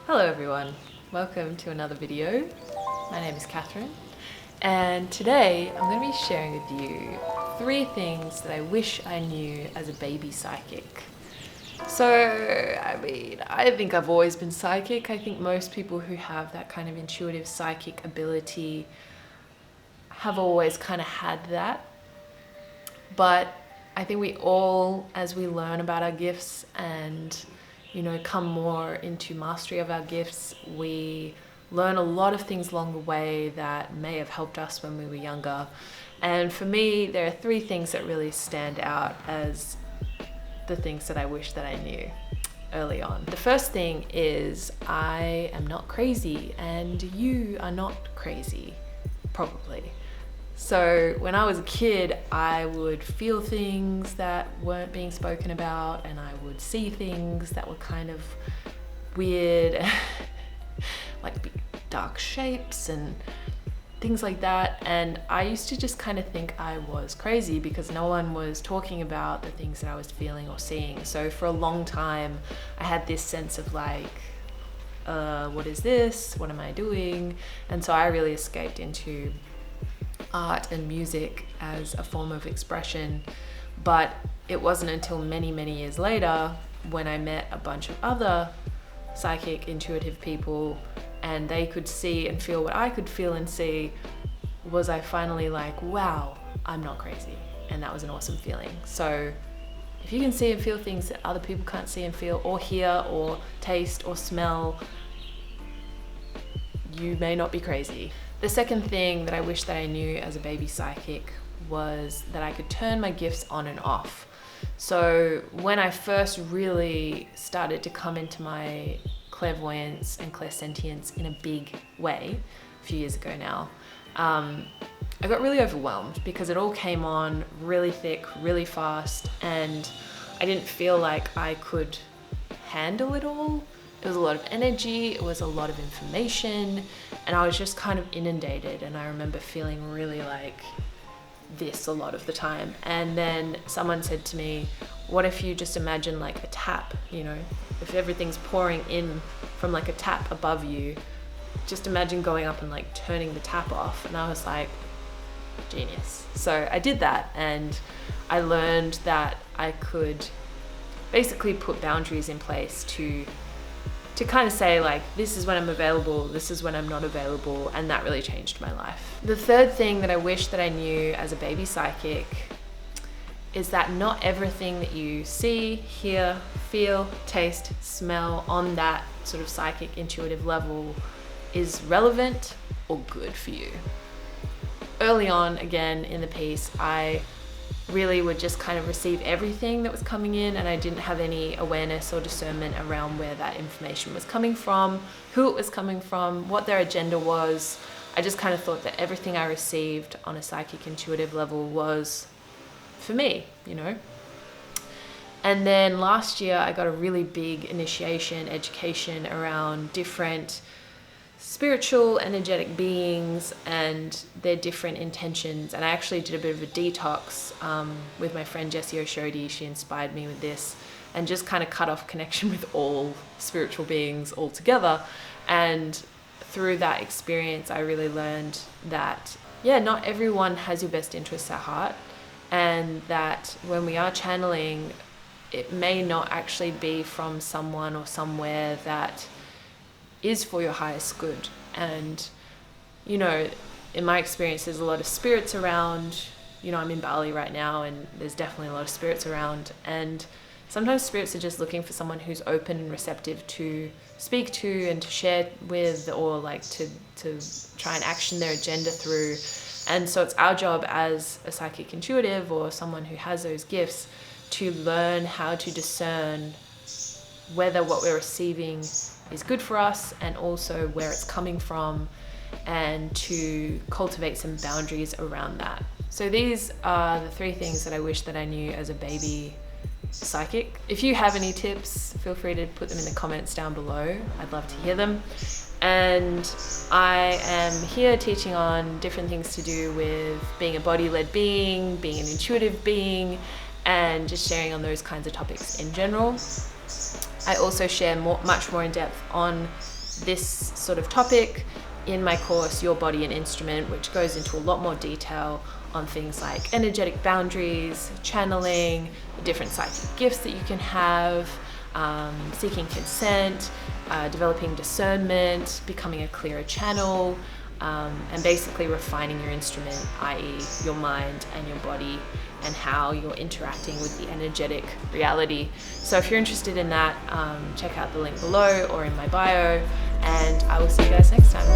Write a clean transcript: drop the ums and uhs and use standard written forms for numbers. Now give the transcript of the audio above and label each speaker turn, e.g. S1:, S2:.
S1: Hello everyone, welcome to another video. My name is Catherine and today I'm going to be sharing with you 3 things that I wish I knew as a baby psychic. So, I think I've always been psychic. I think most people who have that kind of intuitive psychic ability have always kind of had that. But I think we all, as we learn about our gifts and come more into mastery of our gifts, we learn a lot of things along the way that may have helped us when we were younger. And for me, there are 3 things that really stand out as the things that I wish that I knew early on. The first thing is I am not crazy and you are not crazy, probably. So when I was a kid, I would feel things that weren't being spoken about, and I would see things that were kind of weird, like big dark shapes and things like that. And I used to just kind of think I was crazy because no one was talking about the things that I was feeling or seeing. So for a long time, I had this sense of like, what is this? What am I doing? And so I really escaped into art and music as a form of expression. But it wasn't until many years later when I met a bunch of other psychic intuitive people and they could see and feel what I could feel and see, was I finally like, wow, I'm not crazy. And that was an awesome feeling. So if you can see and feel things that other people can't see and feel or hear or taste or smell, you may not be crazy. The second thing that I wish that I knew as a baby psychic was that I could turn my gifts on and off. So when I first really started to come into my clairvoyance and clairsentience in a big way, a few years ago now, I got really overwhelmed because it all came on really thick, really fast, and I didn't feel like I could handle it all. It was a lot of energy, it was a lot of information, and I was just kind of inundated, and I remember feeling really like this a lot of the time. And then someone said to me, what if you just imagine like a tap, if everything's pouring in from like a tap above you, just imagine going up and like turning the tap off. And I was like, genius. So I did that, and I learned that I could basically put boundaries in place to kind of say like, this is when I'm available, this is when I'm not available, and that really changed my life. The third thing that I wish that I knew as a baby psychic is that not everything that you see, hear, feel, taste, smell on that sort of psychic intuitive level is relevant or good for you. Early on, again, in the piece, I really would just kind of receive everything that was coming in, and I didn't have any awareness or discernment around where that information was coming from, who it was coming from, what their agenda was. I just kind of thought that everything I received on a psychic intuitive level was for me, And then last year I got a really big initiation, education around different spiritual, energetic beings and their different intentions. And I actually did a bit of a detox with my friend Jessie Oshodi. She inspired me with this, and just kind of cut off connection with all spiritual beings altogether. And through that experience, I really learned that, not everyone has your best interests at heart, and that when we are channeling, it may not actually be from someone or somewhere that is for your highest good. And in my experience, there's a lot of spirits around. I'm in Bali right now, and there's definitely a lot of spirits around, and sometimes spirits are just looking for someone who's open and receptive to speak to and to share with, or like to try and action their agenda through. And so it's our job as a psychic intuitive or someone who has those gifts to learn how to discern whether what we're receiving is good for us, and also where it's coming from, and to cultivate some boundaries around that. So these are the 3 things that I wish that I knew as a baby psychic. If you have any tips, feel free to put them in the comments down below. I'd love to hear them. And I am here teaching on different things to do with being a body-led being, being an intuitive being, and just sharing on those kinds of topics in general. I also share much more in depth on this sort of topic in my course, Your Body and Instrument, which goes into a lot more detail on things like energetic boundaries, channeling, the different psychic gifts that you can have, seeking consent, developing discernment, becoming a clearer channel, and basically refining your instrument, i.e. your mind and your body, and how you're interacting with the energetic reality. So if you're interested in that, check out the link below or in my bio, and I will see you guys next time.